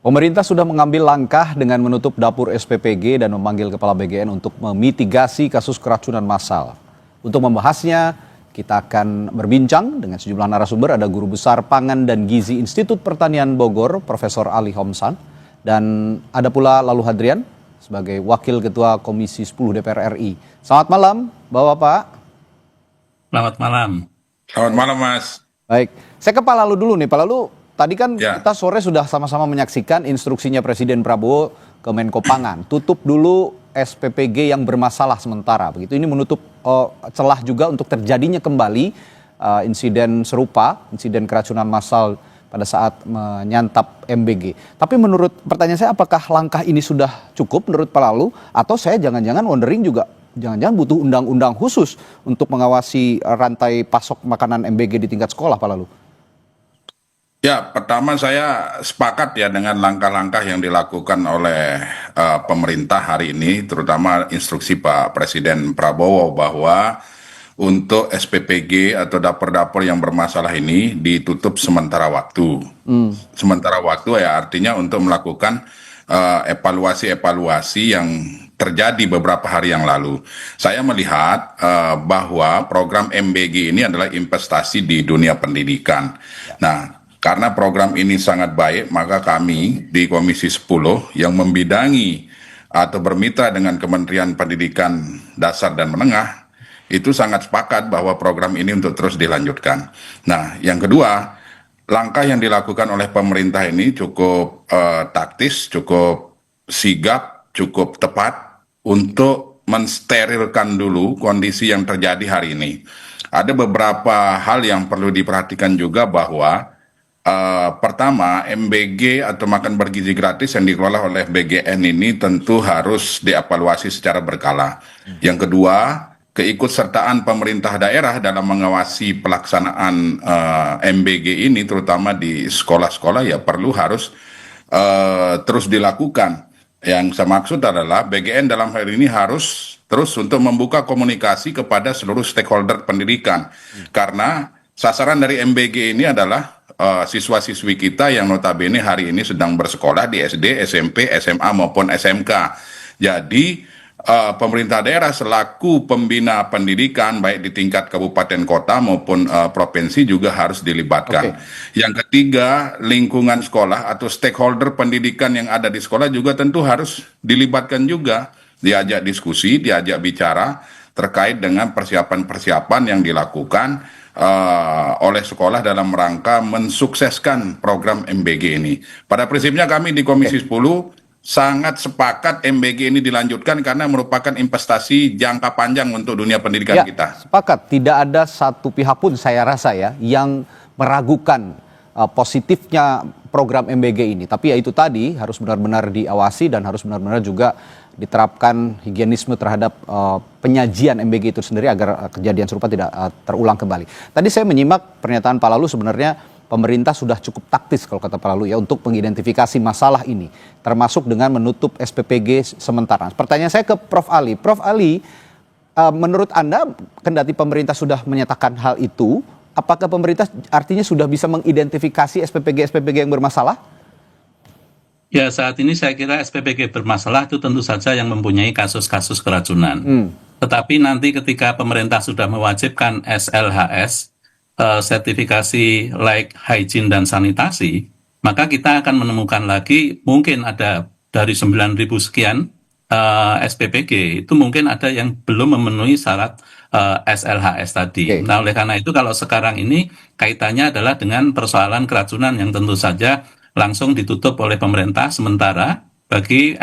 Pemerintah sudah mengambil langkah dengan menutup dapur SPPG dan memanggil Kepala BGN untuk memitigasi kasus keracunan massal. Untuk membahasnya, kita akan berbincang dengan sejumlah narasumber. Ada Guru Besar Pangan dan Gizi Institut Pertanian Bogor, Profesor Ali Homsan. Dan ada pula Lalu Hadrian sebagai Wakil Ketua Komisi 10 DPR RI. Selamat malam, Bapak-Bapak. Selamat malam. Selamat malam, Mas. Baik, saya ke Pak Lalu dulu nih. Pak Lalu, tadi kan Ya. kita sore sudah sama-sama menyaksikan instruksinya Presiden Prabowo ke Menko Pangan. Tutup dulu SPPG yang bermasalah sementara. Begitu, ini menutup celah juga untuk terjadinya kembali insiden serupa, insiden keracunan massal pada saat menyantap MBG. Tapi menurut pertanyaan saya, apakah langkah ini sudah cukup menurut Pak Lalu? Atau saya jangan-jangan wondering juga, jangan-jangan butuh undang-undang khusus untuk mengawasi rantai pasok makanan MBG di tingkat sekolah, Pak Lalu? Ya, pertama saya sepakat ya dengan langkah-langkah yang dilakukan oleh pemerintah hari ini, terutama instruksi Pak Presiden Prabowo bahwa untuk SPPG atau dapur-dapur yang bermasalah ini ditutup sementara waktu. Sementara waktu ya artinya untuk melakukan evaluasi-evaluasi yang terjadi beberapa hari yang lalu. Saya melihat bahwa program MBG ini adalah investasi di dunia pendidikan. Nah, karena program ini sangat baik, maka kami di Komisi 10 yang membidangi atau bermitra dengan Kementerian Pendidikan Dasar dan Menengah, itu sangat sepakat bahwa program ini untuk terus dilanjutkan. Nah, yang kedua, langkah yang dilakukan oleh pemerintah ini cukup taktis, cukup sigap, cukup tepat untuk mensterilkan dulu kondisi yang terjadi hari ini. Ada beberapa hal yang perlu diperhatikan juga bahwa pertama, MBG atau makan bergizi gratis yang dikelola oleh BGN ini tentu harus dievaluasi secara berkala. Yang kedua, keikutsertaan pemerintah daerah dalam mengawasi pelaksanaan MBG ini, terutama di sekolah-sekolah, ya harus terus dilakukan. Yang saya maksud adalah BGN dalam hal ini harus terus untuk membuka komunikasi kepada seluruh stakeholder pendidikan. Karena sasaran dari MBG ini adalah siswa-siswi kita yang notabene hari ini sedang bersekolah di SD, SMP, SMA maupun SMK. Jadi pemerintah daerah selaku pembina pendidikan baik di tingkat kabupaten kota maupun provinsi juga harus dilibatkan. Yang ketiga, lingkungan sekolah atau stakeholder pendidikan yang ada di sekolah juga tentu harus dilibatkan juga, diajak diskusi, diajak bicara terkait dengan persiapan-persiapan yang dilakukan oleh sekolah dalam rangka mensukseskan program MBG ini. Pada prinsipnya kami di Komisi 10 sangat sepakat MBG ini dilanjutkan karena merupakan investasi jangka panjang untuk dunia pendidikan kita. Sepakat, tidak ada satu pihak pun saya rasa ya yang meragukan positifnya program MBG ini. Tapi ya itu tadi, harus benar-benar diawasi dan harus benar-benar juga diterapkan higienisme terhadap penyajian MBG itu sendiri agar kejadian serupa tidak terulang kembali. Tadi saya menyimak pernyataan Pak Lalu, sebenarnya pemerintah sudah cukup taktis kalau kata Pak Lalu ya untuk mengidentifikasi masalah ini, termasuk dengan menutup SPPG sementara. Pertanyaan saya ke Prof. Ali. Prof. Ali, menurut Anda kendati pemerintah sudah menyatakan hal itu, apakah pemerintah artinya sudah bisa mengidentifikasi SPPG yang bermasalah? Ya, saat ini saya kira SPPG bermasalah itu tentu saja yang mempunyai kasus-kasus keracunan. Tetapi nanti ketika pemerintah sudah mewajibkan SLHS, sertifikasi layak hygiene dan sanitasi, maka kita akan menemukan lagi mungkin ada dari 9.000 sekian SPPG, itu mungkin ada yang belum memenuhi syarat SLHS tadi. Nah, oleh karena itu kalau sekarang ini kaitannya adalah dengan persoalan keracunan yang tentu saja langsung ditutup oleh pemerintah sementara bagi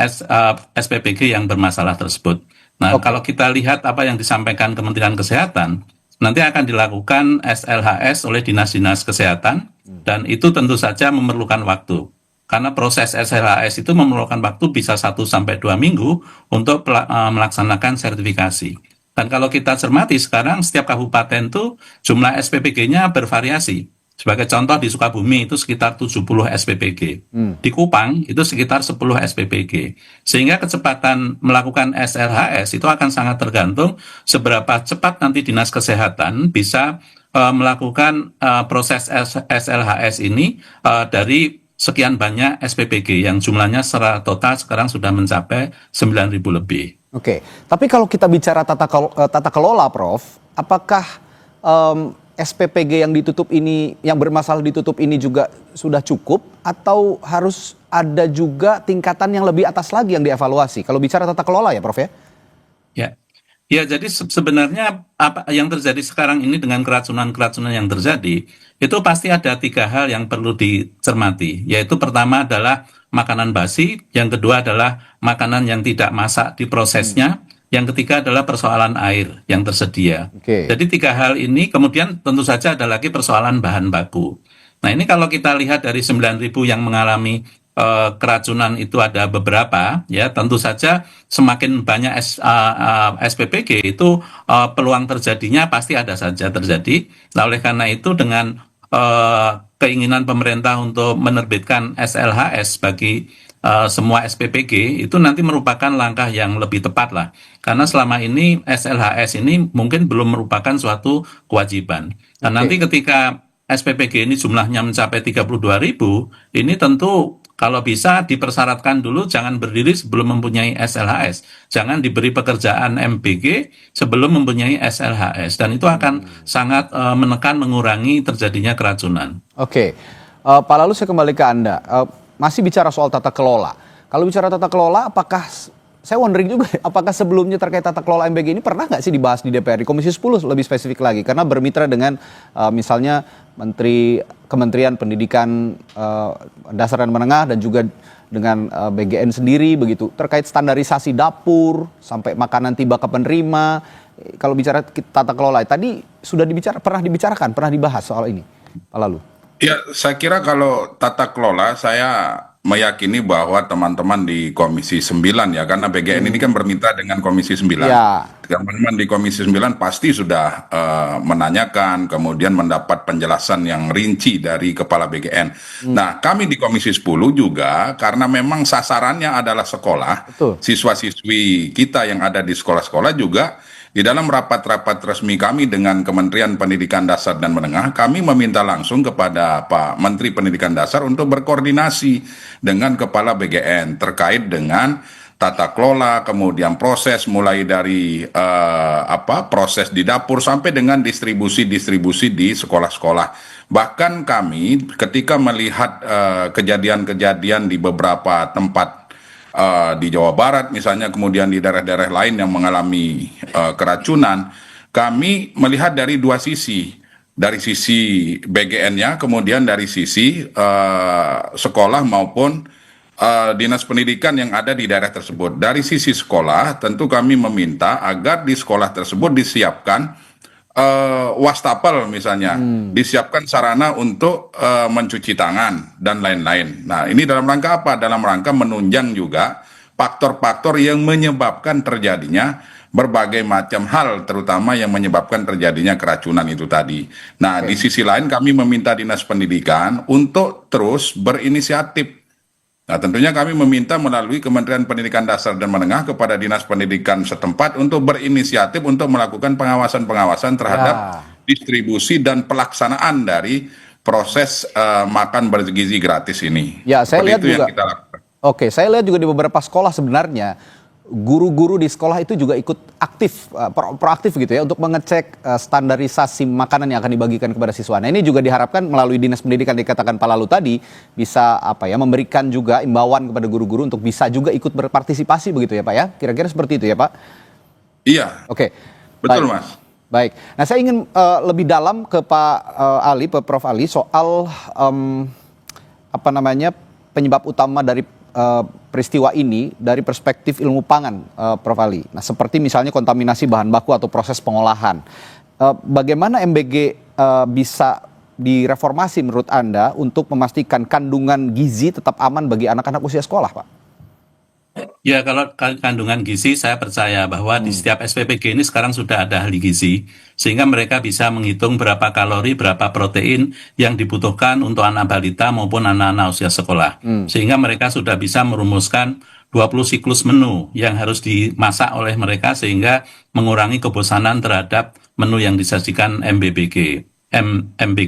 SPPG yang bermasalah tersebut. Nah, kalau kita lihat apa yang disampaikan Kementerian Kesehatan, nanti akan dilakukan SLHS oleh dinas-dinas kesehatan dan itu tentu saja memerlukan waktu. Karena proses SLHS itu memerlukan waktu bisa 1-2 minggu untuk melaksanakan sertifikasi. Dan kalau kita cermati sekarang setiap kabupaten itu jumlah SPPG-nya bervariasi. Sebagai contoh di Sukabumi itu sekitar 70 SPPG. Di Kupang itu sekitar 10 SPPG. Sehingga kecepatan melakukan SLHS itu akan sangat tergantung seberapa cepat nanti Dinas Kesehatan bisa melakukan proses SLHS ini dari sekian banyak SPPG yang jumlahnya secara total sekarang sudah mencapai 9.000 lebih. Oke, tapi kalau kita bicara tata kelola, Prof, apakah SPPG yang ditutup ini, yang bermasalah ditutup ini juga sudah cukup, atau harus ada juga tingkatan yang lebih atas lagi yang dievaluasi? Kalau bicara tata kelola ya, Prof ya? Ya, jadi sebenarnya apa yang terjadi sekarang ini dengan keracunan-keracunan yang terjadi, itu pasti ada 3 hal yang perlu dicermati, yaitu pertama adalah makanan basi, yang kedua adalah makanan yang tidak masak di prosesnya, yang ketiga adalah persoalan air yang tersedia. Oke. Jadi 3 hal ini, kemudian tentu saja ada lagi persoalan bahan baku. Nah, ini kalau kita lihat dari 9.000 yang mengalami keracunan itu ada beberapa, ya tentu saja semakin banyak SPPG itu peluang terjadinya pasti ada saja terjadi. Nah, oleh karena itu dengan keinginan pemerintah untuk menerbitkan SLHS bagi semua SPPG itu nanti merupakan langkah yang lebih tepat lah. Karena selama ini SLHS ini mungkin belum merupakan suatu kewajiban. Nah, nanti ketika SPPG ini jumlahnya mencapai 32.000, ini tentu kalau bisa dipersyaratkan dulu jangan berdiri sebelum mempunyai SLHS. Jangan diberi pekerjaan MBG sebelum mempunyai SLHS. Dan itu akan sangat menekan, mengurangi terjadinya keracunan. Oke, Pak Lalu saya kembali ke Anda. Masih bicara soal tata kelola. Kalau bicara tata kelola, apakah, saya wondering juga, apakah sebelumnya terkait tata kelola MBG ini pernah nggak sih dibahas di DPR, di Komisi 10 lebih spesifik lagi? Karena bermitra dengan misalnya Kementerian Pendidikan Dasar dan Menengah dan juga dengan BGN sendiri begitu, terkait standarisasi dapur sampai makanan tiba ke penerima. Kalau bicara tata kelola, tadi sudah pernah dibahas soal ini, Pak Lalu. Ya, saya kira kalau tata kelola, saya meyakini bahwa teman-teman di Komisi 9 ya, karena BGN ini kan bermitra dengan Komisi 9. Ya. Teman-teman di Komisi 9 pasti sudah menanyakan, kemudian mendapat penjelasan yang rinci dari Kepala BGN. Nah, kami di Komisi 10 juga, karena memang sasarannya adalah sekolah, siswa-siswi kita yang ada di sekolah-sekolah juga, di dalam rapat-rapat resmi kami dengan Kementerian Pendidikan Dasar dan Menengah, kami meminta langsung kepada Pak Menteri Pendidikan Dasar untuk berkoordinasi dengan Kepala BGN terkait dengan tata kelola, kemudian proses mulai dari proses di dapur sampai dengan distribusi di sekolah-sekolah. Bahkan kami ketika melihat kejadian-kejadian di beberapa tempat di Jawa Barat misalnya, kemudian di daerah-daerah lain yang mengalami keracunan, kami melihat dari 2 sisi. Dari sisi BGN-nya, kemudian dari sisi sekolah maupun dinas pendidikan yang ada di daerah tersebut. Dari sisi sekolah, tentu kami meminta agar di sekolah tersebut disiapkan wastafel misalnya, disiapkan sarana untuk mencuci tangan dan lain-lain. Nah, ini dalam rangka apa? Dalam rangka menunjang juga faktor-faktor yang menyebabkan terjadinya berbagai macam hal, terutama yang menyebabkan terjadinya keracunan itu tadi. Nah, di sisi lain kami meminta Dinas Pendidikan untuk terus berinisiatif. Nah, tentunya kami meminta melalui Kementerian Pendidikan Dasar dan Menengah kepada Dinas Pendidikan setempat untuk berinisiatif untuk melakukan pengawasan-pengawasan terhadap distribusi dan pelaksanaan dari proses makan bergizi gratis ini. Ya, saya lihat juga. Yang kita lakukan. Oke, saya lihat juga di beberapa sekolah sebenarnya guru-guru di sekolah itu juga ikut aktif, proaktif gitu ya, untuk mengecek standarisasi makanan yang akan dibagikan kepada siswa. Nah, ini juga diharapkan melalui Dinas Pendidikan dikatakan Pak Lalu tadi bisa memberikan juga imbauan kepada guru-guru untuk bisa juga ikut berpartisipasi begitu ya Pak ya. Kira-kira seperti itu ya Pak? Iya. Oke. Betul, Baik. Mas. Baik. Nah, saya ingin lebih dalam ke Pak Ali, Prof Ali soal penyebab utama dari peristiwa ini dari perspektif ilmu pangan, Prof Ali. Nah, seperti misalnya kontaminasi bahan baku atau proses pengolahan. Bagaimana MBG bisa direformasi menurut Anda untuk memastikan kandungan gizi tetap aman bagi anak-anak usia sekolah, Pak? Ya, kalau kandungan gizi saya percaya bahwa di setiap SPPG ini sekarang sudah ada ahli gizi, sehingga mereka bisa menghitung berapa kalori, berapa protein yang dibutuhkan untuk anak balita maupun anak-anak usia sekolah. Sehingga mereka sudah bisa merumuskan 20 siklus menu yang harus dimasak oleh mereka sehingga mengurangi kebosanan terhadap menu yang disajikan MBG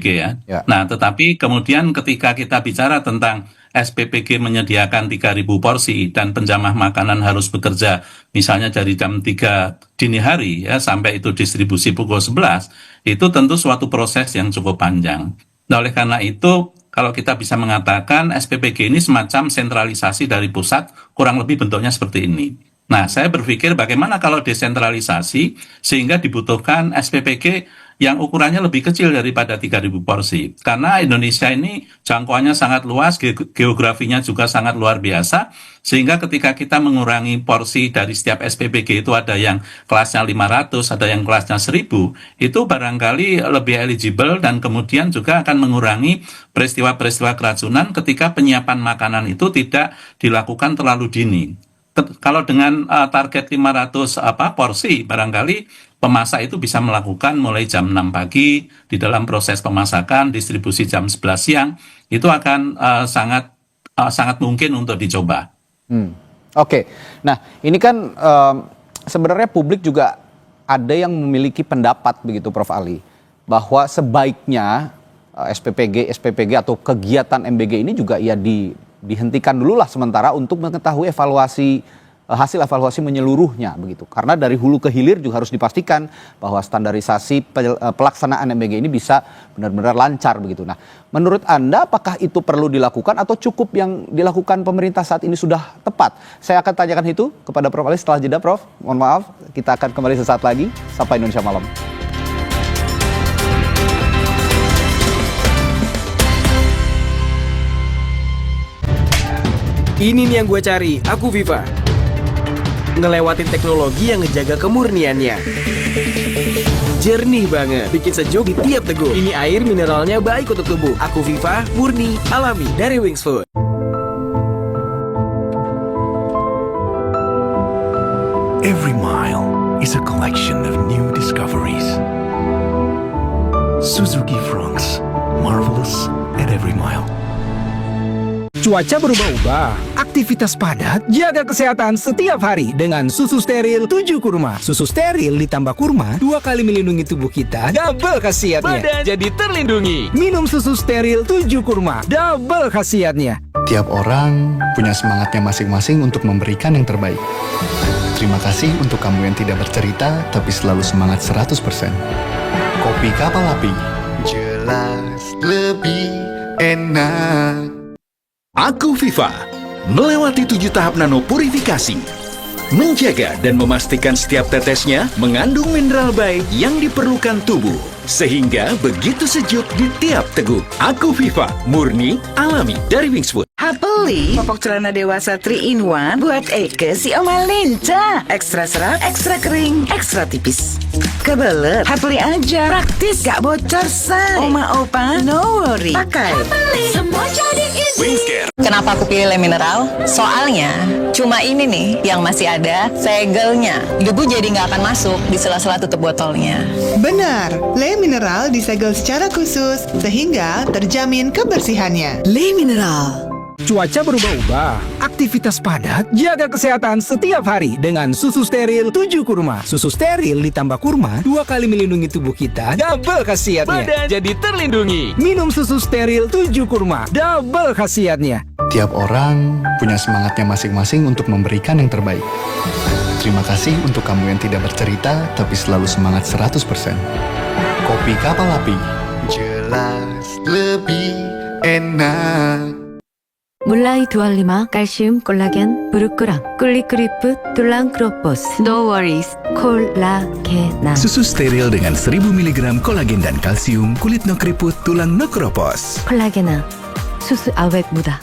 ya. Nah, tetapi kemudian ketika kita bicara tentang SPPG menyediakan 3.000 porsi dan penjamah makanan harus bekerja misalnya dari jam 3 dini hari ya sampai itu distribusi pukul 11, itu tentu suatu proses yang cukup panjang. Nah, oleh karena itu kalau kita bisa mengatakan SPPG ini semacam sentralisasi dari pusat, kurang lebih bentuknya seperti ini. Nah, saya berpikir bagaimana kalau desentralisasi sehingga dibutuhkan SPPG yang ukurannya lebih kecil daripada 3.000 porsi. Karena Indonesia ini jangkauannya sangat luas, geografinya juga sangat luar biasa, sehingga ketika kita mengurangi porsi dari setiap SPPG itu ada yang kelasnya 500, ada yang kelasnya 1.000, itu barangkali lebih eligible dan kemudian juga akan mengurangi peristiwa-peristiwa keracunan ketika penyiapan makanan itu tidak dilakukan terlalu dini. Kalau dengan target 500 porsi, barangkali pemasak itu bisa melakukan mulai jam 6 pagi, di dalam proses pemasakan, distribusi jam 11 siang, itu akan sangat mungkin untuk dicoba. Oke. Nah, ini kan sebenarnya publik juga ada yang memiliki pendapat begitu Prof. Ali, bahwa sebaiknya SPPG atau kegiatan MBG ini juga ya dihentikan dulu lah sementara untuk mengetahui hasil evaluasi menyeluruhnya begitu. Karena dari hulu ke hilir juga harus dipastikan bahwa standarisasi pelaksanaan MBG ini bisa benar-benar lancar begitu. Nah, menurut Anda apakah itu perlu dilakukan atau cukup yang dilakukan pemerintah saat ini sudah tepat? Saya akan tanyakan itu kepada Prof. Ali setelah jeda, Prof. Mohon maaf, kita akan kembali sesaat lagi. Sampai Indonesia Malam. Ini nih yang gue cari, Aku Viva. Ngelewatin teknologi yang ngejaga kemurniannya. Jernih banget, bikin sejuk di tiap teguk. Ini air mineralnya baik untuk tubuh. Aku Viva, murni, alami dari Wings Food. Every mile is a collection of new discoveries. Suzuki Fronx, marvelous at every mile. Cuaca berubah-ubah, aktivitas padat, jaga kesehatan setiap hari dengan susu steril 7 kurma. Susu steril ditambah kurma 2 kali melindungi tubuh kita, double khasiatnya. Badan jadi terlindungi. Minum susu steril 7 kurma, double khasiatnya. Tiap orang punya semangatnya masing-masing untuk memberikan yang terbaik. Terima kasih untuk kamu yang tidak bercerita, tapi selalu semangat 100%. Kopi Kapal Api, jelas lebih enak. Aku Viva melewati 7 tahap nano purifikasi, menjaga dan memastikan setiap tetesnya mengandung mineral baik yang diperlukan tubuh, sehingga begitu sejuk di tiap teguk. Aku Viva, murni, alami dari Wings Food. Beli popok celana dewasa 3-in-1 buat Eke si Oma Linca. Ekstra serat, ekstra kering, ekstra tipis. Kebelet, beli aja. Praktis, gak bocor say. Oma Opa, no worry. Pakai. Semua jadi easy. Kenapa aku pilih Le Mineral? Soalnya cuma ini nih yang masih ada segelnya. Debu jadi nggak akan masuk di sela-sela tutup botolnya. Benar, Le Mineral disegel secara khusus sehingga terjamin kebersihannya. Le Mineral. Cuaca berubah-ubah, aktivitas padat, jaga kesehatan setiap hari dengan susu steril 7 kurma. Susu steril ditambah kurma 2 kali melindungi tubuh kita, double khasiatnya. Badan jadi terlindungi. Minum susu steril 7 kurma, double khasiatnya. Tiap orang punya semangatnya masing-masing untuk memberikan yang terbaik. Terima kasih untuk kamu yang tidak bercerita, tapi selalu semangat 100%. Kopi Kapal Api, jelas lebih enak. 몰라이 두알리마, 칼슘, 콜라겐, 브루크랑, 꿀리크리프, 툴랑크로포스. No worries, 콜라겐아. Susu steril dengan 1000 mg kolagen dan kalsium, kulit no keriput, tulang no keropos. 콜라겐아, 수수 아웨 무다.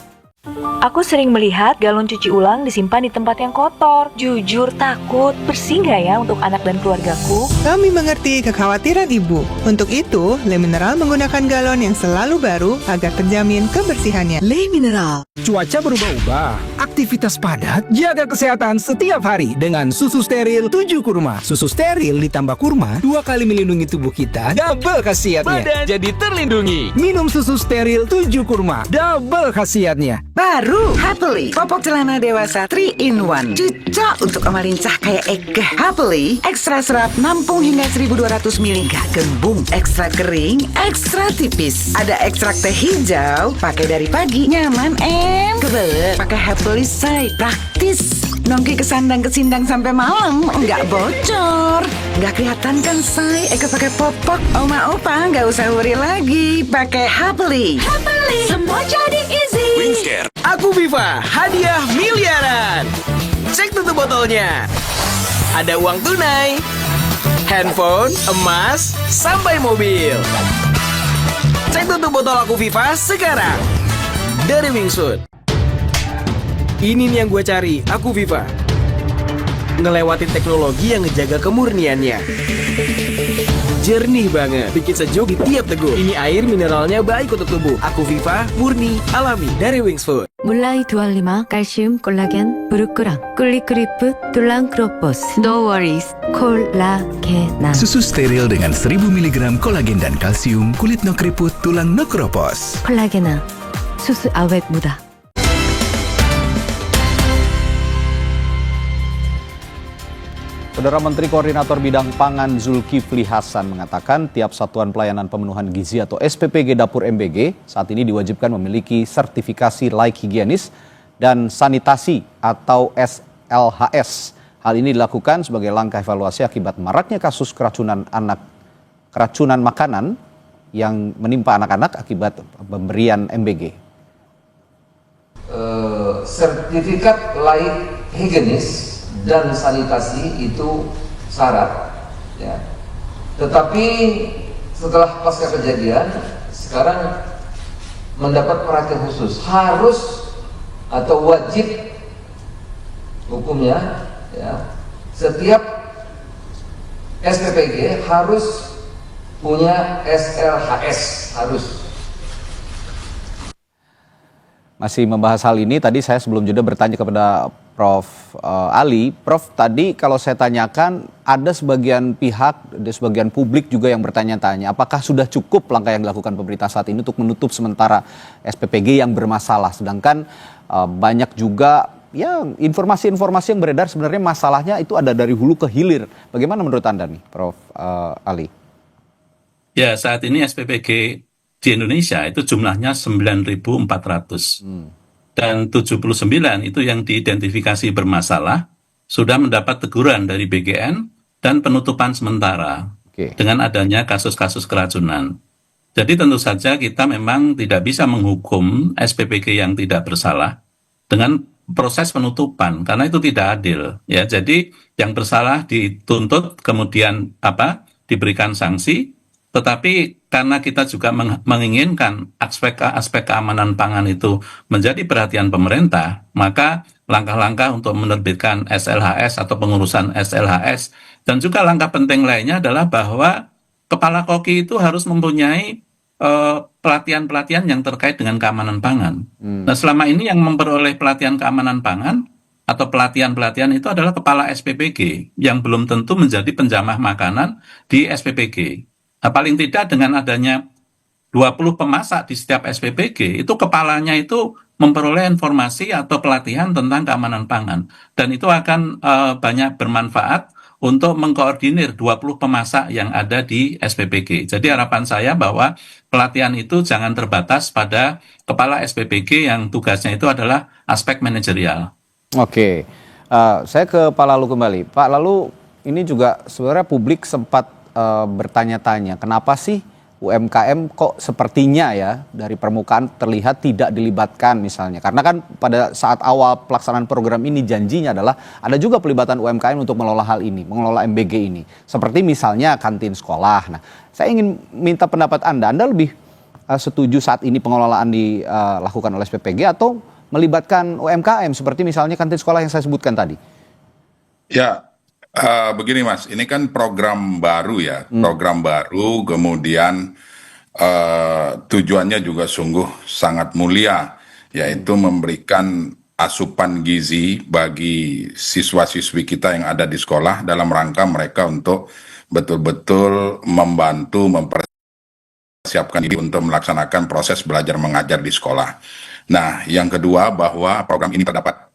Aku sering melihat galon cuci ulang disimpan di tempat yang kotor. Jujur takut, bersih nggak ya untuk anak dan keluargaku? Kami mengerti kekhawatiran ibu. Untuk itu, Le Mineral menggunakan galon yang selalu baru agar terjamin kebersihannya. Le Mineral. Cuaca berubah-ubah, Aktivitas padat, jaga kesehatan setiap hari dengan susu steril 7 kurma. Susu steril ditambah kurma 2 kali melindungi tubuh kita, double khasiatnya. Badan jadi terlindungi. Minum susu steril 7 kurma, double khasiatnya. Baru Happily popok celana dewasa 3 in 1, cocok untuk oma lincah kayak Ega. Happily ekstra serat nampung hingga 1200 ml, gak gembung, ekstra kering, ekstra tipis. Ada ekstrak teh hijau, pakai dari pagi, nyaman kebelet. Pakai Happily say, praktis. Nongki kesandang kesindang sampai malam, nggak bocor, nggak kelihatan kan say. Eka pakai popok, oma opa nggak usah worry lagi, pakai Happily. Happily, semua jadi easy. Wingscare. Aku Viva, hadiah miliaran. Cek tutup botolnya. Ada uang tunai, handphone, emas, sampai mobil. Cek tutup botol Aku Viva sekarang. Dari Wingsuit. Ini nih yang gue cari, Aku Viva. Ngelewatin teknologi yang ngejaga kemurniannya. Jernih banget, bikin sejuk di tiap teguk. Ini air mineralnya baik untuk tubuh. Aku Viva, murni, alami, dari Wingsuit. 몰라이 두알리마 칼슘 콜라겐 부르꾸랑 꿀리크리프 툴랑 크로포스 No worries 콜라겐아 Susu steril dengan 1000 mg kolagen dan kalsium, kulit no keriput, tulang no keropos. 콜라겐아 수수 아웨트 무다 Saudara Menteri Koordinator Bidang Pangan Zulkifli Hasan mengatakan tiap Satuan Pelayanan Pemenuhan Gizi atau SPPG Dapur MBG saat ini diwajibkan memiliki sertifikasi layak higienis dan sanitasi atau SLHS. Hal ini dilakukan sebagai langkah evaluasi akibat maraknya kasus keracunan makanan yang menimpa anak-anak akibat pemberian MBG. Sertifikat layak higienis dan sanitasi itu syarat, ya. Tetapi setelah pasca kejadian, sekarang mendapat perhatian khusus, harus atau wajib hukumnya, ya. Setiap SPPG harus punya SLHS, harus. Masih membahas hal ini, tadi saya sebelum jeda bertanya kepada Prof. Ali. Prof, tadi kalau saya tanyakan, ada sebagian pihak, ada sebagian publik juga yang bertanya-tanya, apakah sudah cukup langkah yang dilakukan pemerintah saat ini untuk menutup sementara SPPG yang bermasalah? Sedangkan banyak juga ya informasi-informasi yang beredar sebenarnya masalahnya itu ada dari hulu ke hilir. Bagaimana menurut Anda nih, Prof. Ali? Ya, saat ini SPPG di Indonesia itu jumlahnya 9.400. Dan 79 itu yang diidentifikasi bermasalah sudah mendapat teguran dari BGN dan penutupan sementara dengan adanya kasus-kasus keracunan. Jadi tentu saja kita memang tidak bisa menghukum SPPG yang tidak bersalah dengan proses penutupan karena itu tidak adil. Ya, jadi yang bersalah dituntut kemudian diberikan sanksi. Tetapi karena kita juga menginginkan aspek keamanan pangan itu menjadi perhatian pemerintah, maka langkah-langkah untuk menerbitkan SLHS atau pengurusan SLHS dan juga langkah penting lainnya adalah bahwa kepala koki itu harus mempunyai pelatihan-pelatihan yang terkait dengan keamanan pangan. Nah, selama ini yang memperoleh pelatihan keamanan pangan atau pelatihan-pelatihan itu adalah kepala SPPG yang belum tentu menjadi penjamah makanan di SPPG. Nah, paling tidak dengan adanya 20 pemasak di setiap SPPG, itu kepalanya itu memperoleh informasi atau pelatihan tentang keamanan pangan. Dan itu akan banyak bermanfaat untuk mengkoordinir 20 pemasak yang ada di SPPG. Jadi harapan saya bahwa pelatihan itu jangan terbatas pada kepala SPPG yang tugasnya itu adalah aspek manajerial. Oke, saya ke Pak Lalu kembali. Pak Lalu, ini juga sebenarnya publik sempat bertanya-tanya, kenapa sih UMKM kok sepertinya ya dari permukaan terlihat tidak dilibatkan misalnya. Karena kan pada saat awal pelaksanaan program ini janjinya adalah ada juga pelibatan UMKM untuk mengelola hal ini, mengelola MBG ini. Seperti misalnya kantin sekolah. Nah, saya ingin minta pendapat Anda lebih setuju saat ini pengelolaan dilakukan oleh SPPG atau melibatkan UMKM seperti misalnya kantin sekolah yang saya sebutkan tadi? Ya, begini Mas, ini kan program baru ya, program baru, kemudian tujuannya juga sungguh sangat mulia, yaitu memberikan asupan gizi bagi siswa-siswi kita yang ada di sekolah dalam rangka mereka untuk betul-betul membantu mempersiapkan diri untuk melaksanakan proses belajar mengajar di sekolah. Nah, yang kedua bahwa program ini terdapat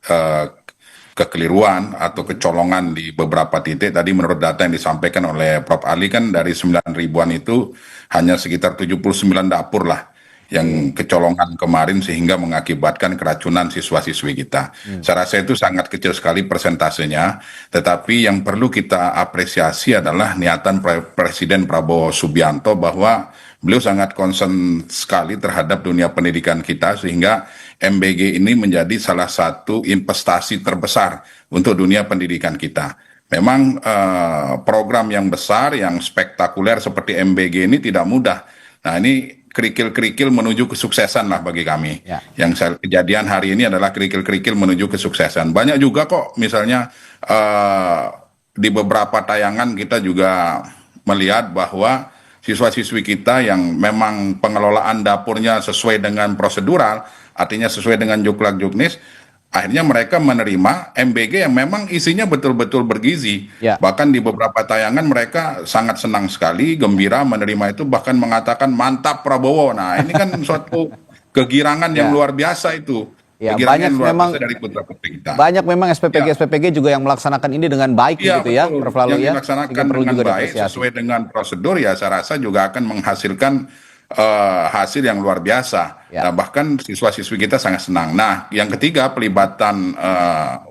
kekeliruan atau kecolongan di beberapa titik. Tadi menurut data yang disampaikan oleh Prof. Ali kan dari 9 ribuan itu hanya sekitar 79 dapur lah yang kecolongan kemarin sehingga mengakibatkan keracunan siswa-siswi kita. Saya rasa itu sangat kecil sekali persentasenya, tetapi yang perlu kita apresiasi adalah niatan Presiden Prabowo Subianto bahwa beliau sangat concern sekali terhadap dunia pendidikan kita sehingga MBG ini menjadi salah satu investasi terbesar untuk dunia pendidikan kita. Memang program yang besar, yang spektakuler seperti MBG ini tidak mudah. Nah, ini kerikil-kerikil menuju kesuksesan lah bagi kami. Yang kejadian hari ini adalah kerikil-kerikil menuju kesuksesan. Banyak juga kok misalnya di beberapa tayangan kita juga melihat bahwa siswa-siswi kita yang memang pengelolaan dapurnya sesuai dengan prosedural, artinya sesuai dengan juklak-juknis, akhirnya mereka menerima MBG yang memang isinya betul-betul bergizi. Bahkan di beberapa tayangan mereka sangat senang sekali, gembira menerima itu, bahkan mengatakan mantap Prabowo. Nah, ini kan suatu kegirangan yang luar biasa itu. Banyak memang dari putra-putri kita. Banyak memang SPPG juga yang melaksanakan ini dengan baik gitu ya, Prof. Lalu yang dilaksanakan dengan baik sesuai dengan prosedur, ya saya rasa juga akan menghasilkan hasil yang luar biasa. Nah, bahkan siswa-siswi kita sangat senang. Nah, yang ketiga pelibatan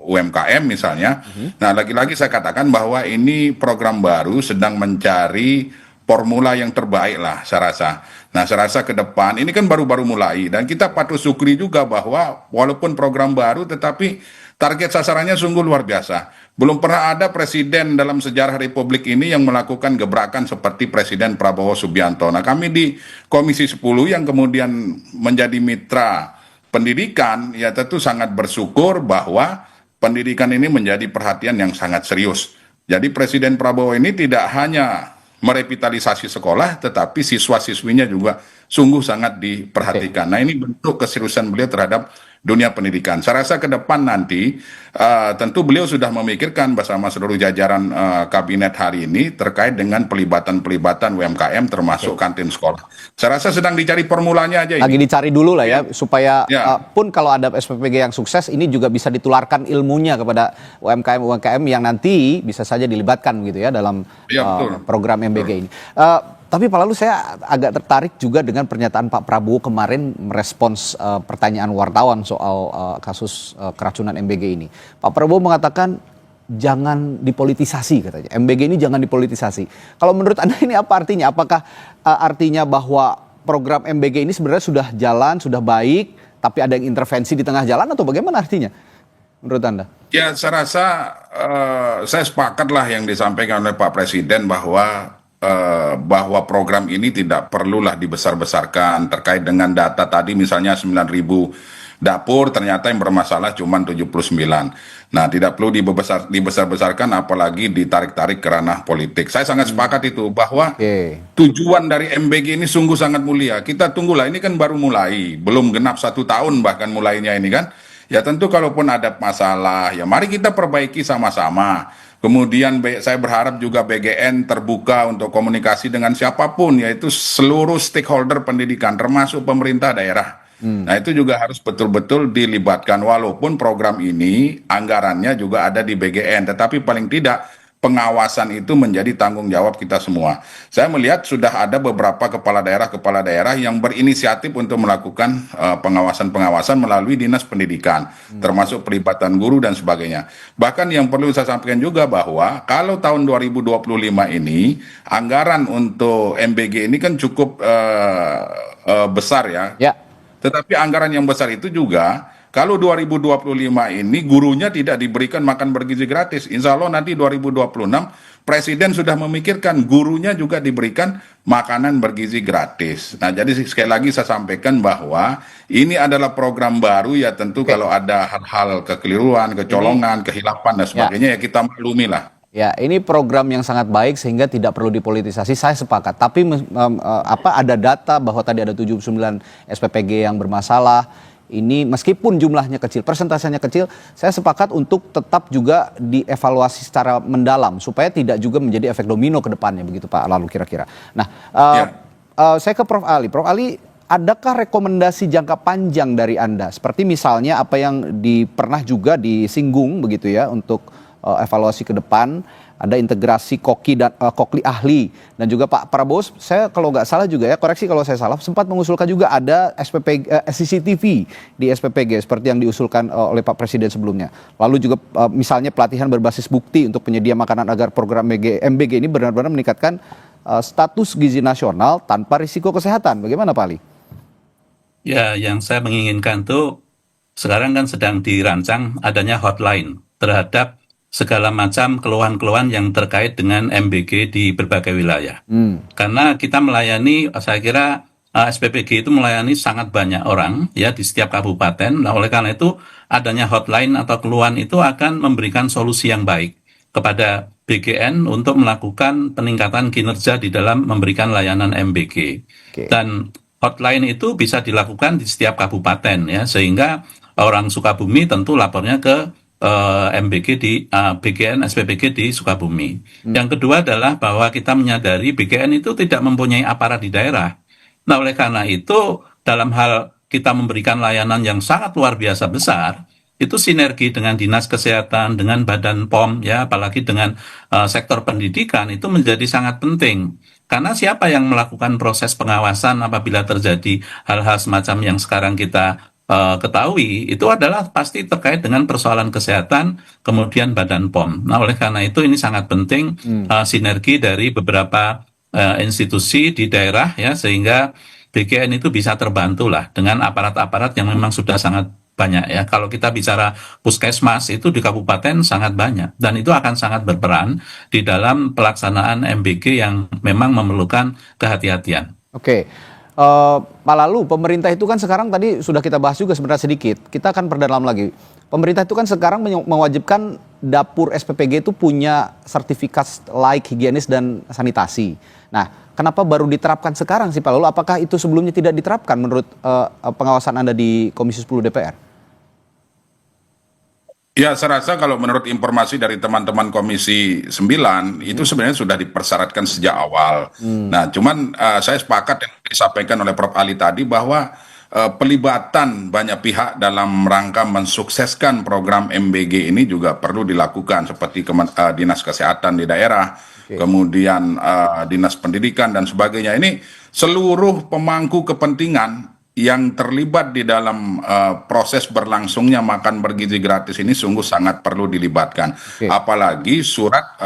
UMKM misalnya. Nah, lagi-lagi saya katakan bahwa ini program baru sedang mencari formula yang terbaik lah saya rasa. Nah, saya rasa ke depan ini kan baru-baru mulai dan kita patut syukuri juga bahwa walaupun program baru tetapi target sasarannya sungguh luar biasa. Belum pernah ada presiden dalam sejarah Republik ini yang melakukan gebrakan seperti Presiden Prabowo Subianto. Nah, kami di Komisi 10 yang kemudian menjadi mitra pendidikan, ya tentu sangat bersyukur bahwa pendidikan ini menjadi perhatian yang sangat serius. Jadi Presiden Prabowo ini tidak hanya merevitalisasi sekolah, tetapi siswa-siswinya juga sungguh sangat diperhatikan. Nah, ini bentuk keseriusan beliau terhadap dunia pendidikan. Saya rasa ke depan nanti tentu beliau sudah memikirkan bersama seluruh jajaran kabinet hari ini terkait dengan pelibatan UMKM termasuk kantin sekolah. Saya rasa sedang dicari formulanya aja ini. Lagi dicari dulu lah ya, supaya pun kalau ada SPPG yang sukses ini juga bisa ditularkan ilmunya kepada UMKM yang nanti bisa saja dilibatkan gitu ya dalam program MBG ini. Tapi Pak Lalu saya agak tertarik juga dengan pernyataan Pak Prabowo kemarin merespons pertanyaan wartawan soal kasus keracunan MBG ini. Pak Prabowo mengatakan jangan dipolitisasi katanya. MBG ini jangan dipolitisasi. Kalau menurut Anda ini apa artinya? Apakah artinya bahwa program MBG ini sebenarnya sudah jalan, sudah baik, tapi ada yang intervensi di tengah jalan atau bagaimana artinya menurut Anda? Ya, saya rasa saya sepakatlah yang disampaikan oleh Pak Presiden bahwa program ini tidak perlulah dibesar-besarkan terkait dengan data tadi misalnya 9.000 dapur ternyata yang bermasalah cuma 79. Nah, tidak perlu dibesar-besarkan apalagi ditarik-tarik ke ranah politik. Saya sangat sepakat itu bahwa tujuan dari MBG ini sungguh sangat mulia. Kita tunggulah, ini kan baru mulai, belum genap 1 tahun bahkan mulainya ini kan. Ya tentu kalaupun ada masalah ya mari kita perbaiki sama-sama. Kemudian saya berharap juga BGN terbuka untuk komunikasi dengan siapapun, yaitu seluruh stakeholder pendidikan, termasuk pemerintah daerah. Nah, itu juga harus betul-betul dilibatkan, walaupun program ini anggarannya juga ada di BGN, tetapi paling tidak pengawasan itu menjadi tanggung jawab kita semua. Saya melihat sudah ada beberapa kepala daerah yang berinisiatif untuk melakukan pengawasan-pengawasan melalui Dinas Pendidikan, termasuk pelibatan guru dan sebagainya. Bahkan yang perlu saya sampaikan juga bahwa kalau tahun 2025 ini, anggaran untuk MBG ini kan cukup besar ya. Tetapi anggaran yang besar itu juga, kalau 2025 ini gurunya tidak diberikan makan bergizi gratis, insya Allah nanti 2026 Presiden sudah memikirkan gurunya juga diberikan makanan bergizi gratis. Nah, jadi sekali lagi saya sampaikan bahwa ini adalah program baru ya tentu kalau ada hal-hal kekeliruan, kecolongan, kehilapan dan sebagainya ya kita maklumi lah. Ya, ini program yang sangat baik sehingga tidak perlu dipolitisasi, saya sepakat. Tapi ada data bahwa tadi ada 79 SPPG yang bermasalah, ini meskipun jumlahnya kecil, persentasenya kecil, saya sepakat untuk tetap juga dievaluasi secara mendalam supaya tidak juga menjadi efek domino ke depannya begitu Pak Lalu kira-kira. Nah, saya ke Prof. Ali. Prof. Ali, adakah rekomendasi jangka panjang dari Anda? Seperti misalnya apa yang pernah juga disinggung begitu ya untuk evaluasi ke depan, ada integrasi kokli ahli, dan juga Pak Prabowo, saya kalau nggak salah juga ya, koreksi kalau saya salah, sempat mengusulkan juga ada CCTV di SPPG seperti yang diusulkan oleh Pak Presiden sebelumnya. Lalu juga misalnya pelatihan berbasis bukti untuk penyedia makanan agar program MBG ini benar-benar meningkatkan status gizi nasional tanpa risiko kesehatan. Bagaimana Pak Ali? Ya, yang saya menginginkan tuh sekarang kan sedang dirancang adanya hotline terhadap segala macam keluhan-keluhan yang terkait dengan MBG di berbagai wilayah. Karena kita melayani, saya kira SPPG itu melayani sangat banyak orang ya di setiap kabupaten. Nah, oleh karena itu adanya hotline atau keluhan itu akan memberikan solusi yang baik kepada BGN untuk melakukan peningkatan kinerja di dalam memberikan layanan MBG. Dan hotline itu bisa dilakukan di setiap kabupaten ya, sehingga orang Sukabumi tentu lapornya ke MBG di BGN SPPG di Sukabumi. Yang kedua adalah bahwa kita menyadari BGN itu tidak mempunyai aparat di daerah. Nah, oleh karena itu dalam hal kita memberikan layanan yang sangat luar biasa besar, itu sinergi dengan Dinas Kesehatan, dengan Badan POM ya, apalagi dengan sektor pendidikan itu menjadi sangat penting. Karena siapa yang melakukan proses pengawasan apabila terjadi hal-hal semacam yang sekarang kita ketahui, itu adalah pasti terkait dengan persoalan kesehatan, kemudian Badan POM. Nah, oleh karena itu ini sangat penting sinergi dari beberapa institusi di daerah ya, sehingga BGN itu bisa terbantu lah dengan aparat-aparat yang memang sudah sangat banyak ya. Kalau kita bicara puskesmas itu di kabupaten sangat banyak, dan itu akan sangat berperan di dalam pelaksanaan MBG yang memang memerlukan kehati-hatian. Oke. Pak Lalu, pemerintah itu kan sekarang tadi sudah kita bahas juga sebenarnya sedikit. Kita akan perdalam lagi. Pemerintah itu kan sekarang mewajibkan dapur SPPG itu punya sertifikat layak higienis dan sanitasi. Nah, kenapa baru diterapkan sekarang sih Pak Lalu? Apakah itu sebelumnya tidak diterapkan menurut pengawasan Anda di Komisi 10 DPR? Ya, saya rasa kalau menurut informasi dari teman-teman Komisi 9, itu sebenarnya sudah dipersyaratkan sejak awal. Nah, cuman saya sepakat yang disampaikan oleh Prof. Ali tadi bahwa pelibatan banyak pihak dalam rangka mensukseskan program MBG ini juga perlu dilakukan, seperti Dinas Kesehatan di daerah, kemudian Dinas Pendidikan dan sebagainya. Ini seluruh pemangku kepentingan yang terlibat di dalam proses berlangsungnya makan bergizi gratis ini sungguh sangat perlu dilibatkan. Apalagi surat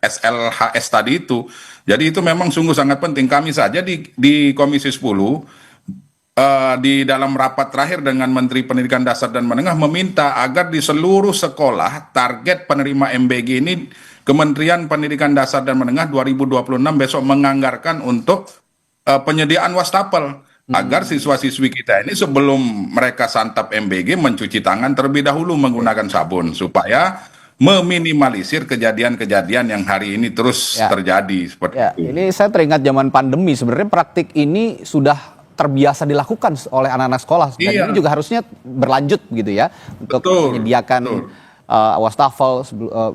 SLHS tadi itu. Jadi itu memang sungguh sangat penting. Kami saja di Komisi 10 di dalam rapat terakhir dengan Menteri Pendidikan Dasar dan Menengah meminta agar di seluruh sekolah target penerima MBG ini Kementerian Pendidikan Dasar dan Menengah 2026 besok menganggarkan untuk penyediaan wastafel. Agar siswa-siswi kita ini sebelum mereka santap MBG mencuci tangan terlebih dahulu menggunakan sabun supaya meminimalisir kejadian-kejadian yang hari ini terus terjadi seperti itu. Ini saya teringat zaman pandemi, sebenarnya praktik ini sudah terbiasa dilakukan oleh anak-anak sekolah dan ini juga harusnya berlanjut gitu ya untuk menyediakan wastafel,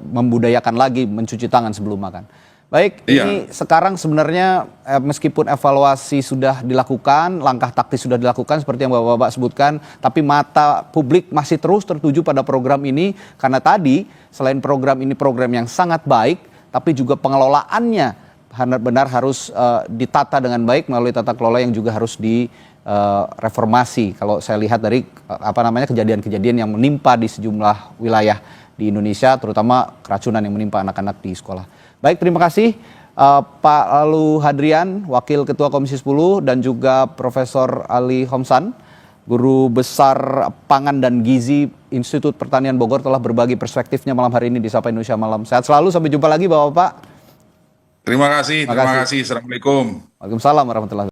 membudayakan lagi mencuci tangan sebelum makan. Baik, ini sekarang sebenarnya meskipun evaluasi sudah dilakukan, langkah taktis sudah dilakukan seperti yang Bapak-Bapak sebutkan, tapi mata publik masih terus tertuju pada program ini karena tadi selain program ini program yang sangat baik, tapi juga pengelolaannya benar-benar harus ditata dengan baik melalui tata kelola yang juga harus direformasi. Kalau saya lihat dari kejadian-kejadian yang menimpa di sejumlah wilayah di Indonesia, terutama keracunan yang menimpa anak-anak di sekolah. Baik, terima kasih Pak Lalu Hadrian, Wakil Ketua Komisi 10, dan juga Profesor Ali Homsan, Guru Besar Pangan dan Gizi Institut Pertanian Bogor, telah berbagi perspektifnya malam hari ini di Sapa Indonesia Malam. Sehat selalu, sampai jumpa lagi Bapak-Bapak. Terima kasih. Assalamualaikum. Waalaikumsalam warahmatullahi wabarakatuh.